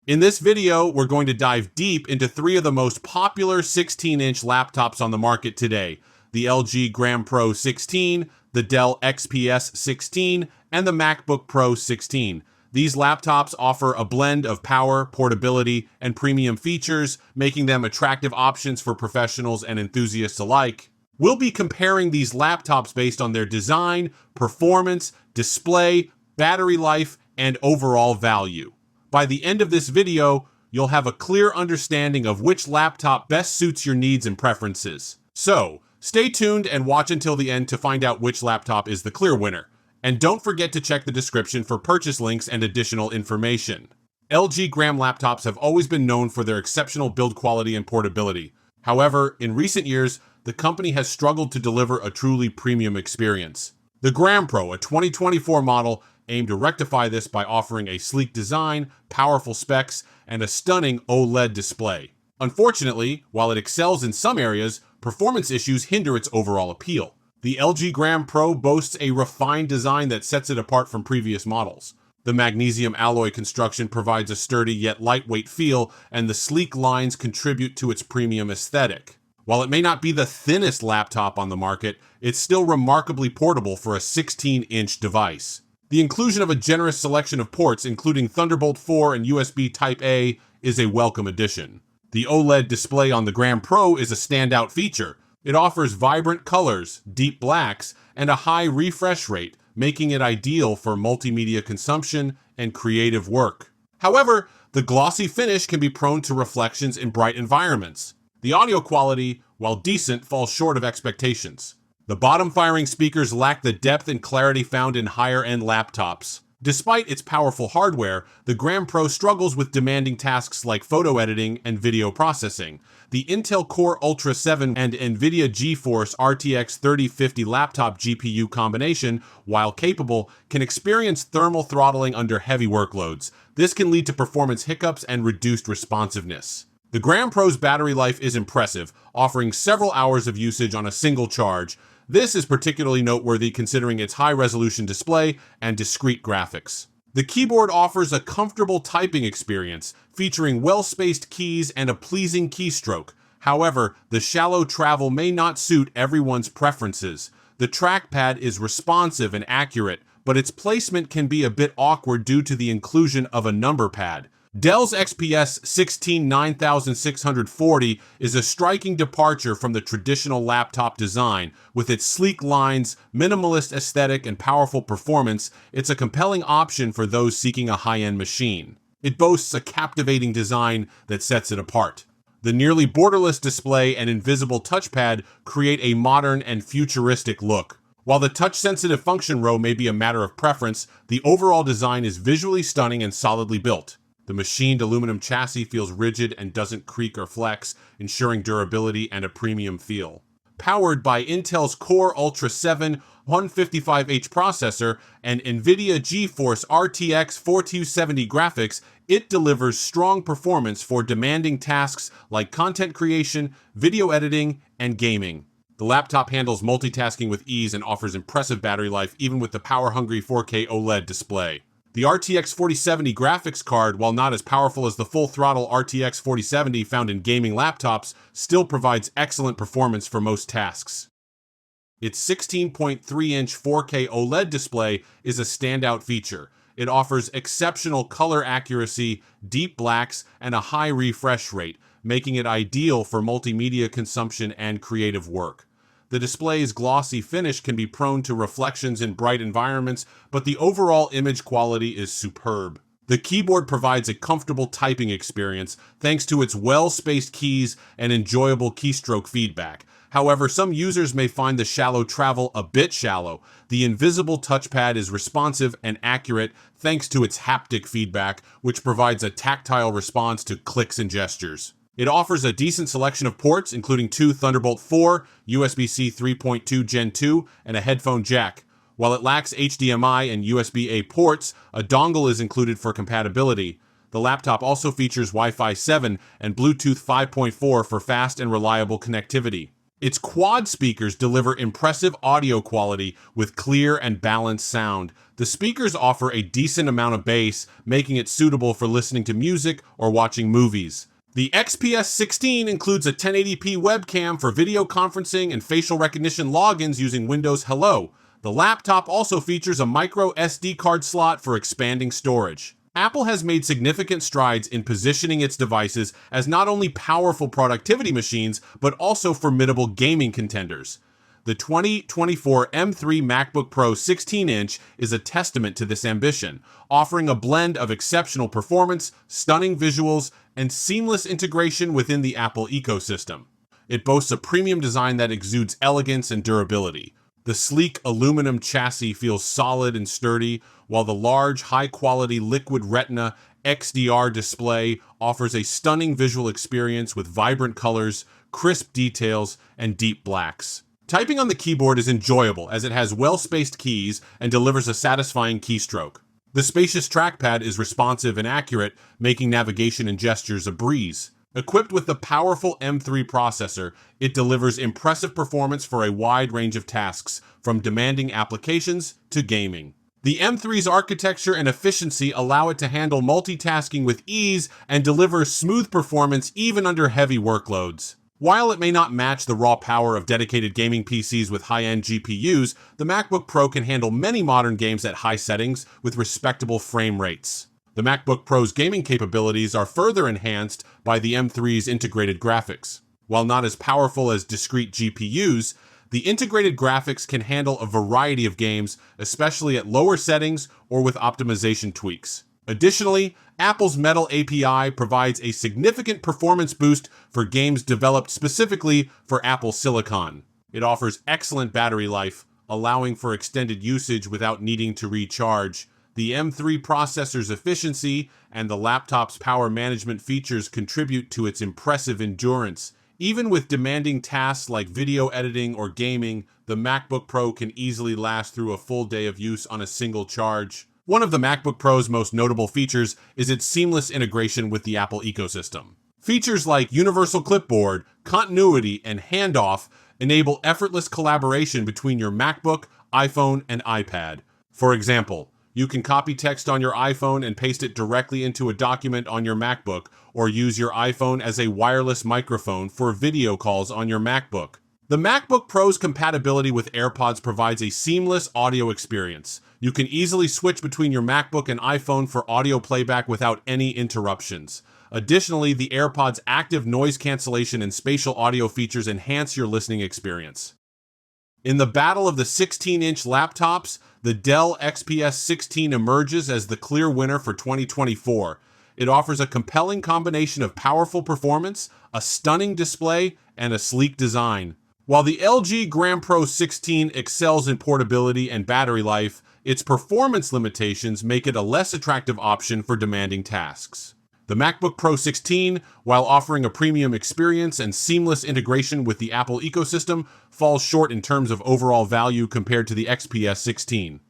In this video, we're going to dive deep into three of the most popular 16-inch laptops on the market today: the LG Gram Pro 16, the Dell XPS 16, and the MacBook Pro 16. These laptops offer a blend of power, portability, and premium features, making them attractive options for professionals and enthusiasts alike. We'll be comparing these laptops based on their design, performance, display, battery life, and overall value. By the end of this video, you'll have a clear understanding of which laptop best suits your needs and preferences. So, stay tuned and watch until the end to find out which laptop is the clear winner. And don't forget to check the description for purchase links and additional information. LG Gram laptops have always been known for their exceptional build quality and portability. However, in recent years, the company has struggled to deliver a truly premium experience. The Gram Pro, a 2024 model, aimed to rectify this by offering a sleek design, powerful specs, and a stunning OLED display. Unfortunately, while it excels in some areas, performance issues hinder its overall appeal. The LG Gram Pro boasts a refined design that sets it apart from previous models. The magnesium alloy construction provides a sturdy yet lightweight feel, and the sleek lines contribute to its premium aesthetic. While it may not be the thinnest laptop on the market, it's still remarkably portable for a 16-inch device. The inclusion of a generous selection of ports, including Thunderbolt 4 and USB Type-A, is a welcome addition. The OLED display on the Gram Pro is a standout feature. It offers vibrant colors, deep blacks, and a high refresh rate, making it ideal for multimedia consumption and creative work. However, the glossy finish can be prone to reflections in bright environments. The audio quality, while decent, falls short of expectations. The bottom-firing speakers lack the depth and clarity found in higher-end laptops. Despite its powerful hardware, the Gram Pro struggles with demanding tasks like photo editing and video processing. The Intel Core Ultra 7 and NVIDIA GeForce RTX 3050 laptop GPU combination, while capable, can experience thermal throttling under heavy workloads. This can lead to performance hiccups and reduced responsiveness. The Gram Pro's battery life is impressive, offering several hours of usage on a single charge. This is particularly noteworthy considering its high-resolution display and discrete graphics. The keyboard offers a comfortable typing experience, featuring well-spaced keys and a pleasing keystroke. However, the shallow travel may not suit everyone's preferences. The trackpad is responsive and accurate, but its placement can be a bit awkward due to the inclusion of a number pad. Dell's XPS 16 9640 is a striking departure from the traditional laptop design. With its sleek lines, minimalist aesthetic, and powerful performance, it's a compelling option for those seeking a high-end machine. It boasts a captivating design that sets it apart. The nearly borderless display and invisible touchpad create a modern and futuristic look. While the touch-sensitive function row may be a matter of preference, the overall design is visually stunning and solidly built. The machined aluminum chassis feels rigid and doesn't creak or flex, ensuring durability and a premium feel. Powered by Intel's Core Ultra 7 155H processor and NVIDIA GeForce RTX 4270 graphics, it delivers strong performance for demanding tasks like content creation, video editing, and gaming. The laptop handles multitasking with ease and offers impressive battery life even with the power-hungry 4K OLED display. The RTX 4070 graphics card, while not as powerful as the full-throttle RTX 4070 found in gaming laptops, still provides excellent performance for most tasks. Its 16.3-inch 4K OLED display is a standout feature. It offers exceptional color accuracy, deep blacks, and a high refresh rate, making it ideal for multimedia consumption and creative work. The display's glossy finish can be prone to reflections in bright environments, but the overall image quality is superb. The keyboard provides a comfortable typing experience thanks to its well-spaced keys and enjoyable keystroke feedback. However, some users may find the shallow travel a bit shallow. The invisible touchpad is responsive and accurate thanks to its haptic feedback, which provides a tactile response to clicks and gestures. It offers a decent selection of ports, including two Thunderbolt 4, USB-C 3.2 Gen 2, and a headphone jack. While it lacks HDMI and USB-A ports, a dongle is included for compatibility. The laptop also features Wi-Fi 7 and Bluetooth 5.4 for fast and reliable connectivity. Its quad speakers deliver impressive audio quality with clear and balanced sound. The speakers offer a decent amount of bass, making it suitable for listening to music or watching movies. The XPS 16 includes a 1080p webcam for video conferencing and facial recognition logins using Windows Hello. The laptop also features a micro SD card slot for expanding storage. Apple has made significant strides in positioning its devices as not only powerful productivity machines, but also formidable gaming contenders. The 2024 M3 MacBook Pro 16-inch is a testament to this ambition, offering a blend of exceptional performance, stunning visuals, and seamless integration within the Apple ecosystem. It boasts a premium design that exudes elegance and durability. The sleek aluminum chassis feels solid and sturdy, while the large, high-quality Liquid Retina XDR display offers a stunning visual experience with vibrant colors, crisp details, and deep blacks. Typing on the keyboard is enjoyable as it has well-spaced keys and delivers a satisfying keystroke. The spacious trackpad is responsive and accurate, making navigation and gestures a breeze. Equipped with the powerful M3 processor, it delivers impressive performance for a wide range of tasks, from demanding applications to gaming. The M3's architecture and efficiency allow it to handle multitasking with ease and deliver smooth performance even under heavy workloads. While it may not match the raw power of dedicated gaming PCs with high-end GPUs, the MacBook Pro can handle many modern games at high settings with respectable frame rates. The MacBook Pro's gaming capabilities are further enhanced by the M3's integrated graphics. While not as powerful as discrete GPUs, the integrated graphics can handle a variety of games, especially at lower settings or with optimization tweaks. Additionally, Apple's Metal API provides a significant performance boost for games developed specifically for Apple Silicon. It offers excellent battery life, allowing for extended usage without needing to recharge. The M3 processor's efficiency and the laptop's power management features contribute to its impressive endurance. Even with demanding tasks like video editing or gaming, the MacBook Pro can easily last through a full day of use on a single charge. One of the MacBook Pro's most notable features is its seamless integration with the Apple ecosystem. Features like Universal Clipboard, Continuity, and Handoff enable effortless collaboration between your MacBook, iPhone, and iPad. For example, you can copy text on your iPhone and paste it directly into a document on your MacBook, or use your iPhone as a wireless microphone for video calls on your MacBook. The MacBook Pro's compatibility with AirPods provides a seamless audio experience. You can easily switch between your MacBook and iPhone for audio playback without any interruptions. Additionally, the AirPods' active noise cancellation and spatial audio features enhance your listening experience. In the battle of the 16-inch laptops, the Dell XPS 16 emerges as the clear winner for 2024. It offers a compelling combination of powerful performance, a stunning display, and a sleek design. While the LG Gram Pro 16 excels in portability and battery life, its performance limitations make it a less attractive option for demanding tasks. The MacBook Pro 16, while offering a premium experience and seamless integration with the Apple ecosystem, falls short in terms of overall value compared to the XPS 16.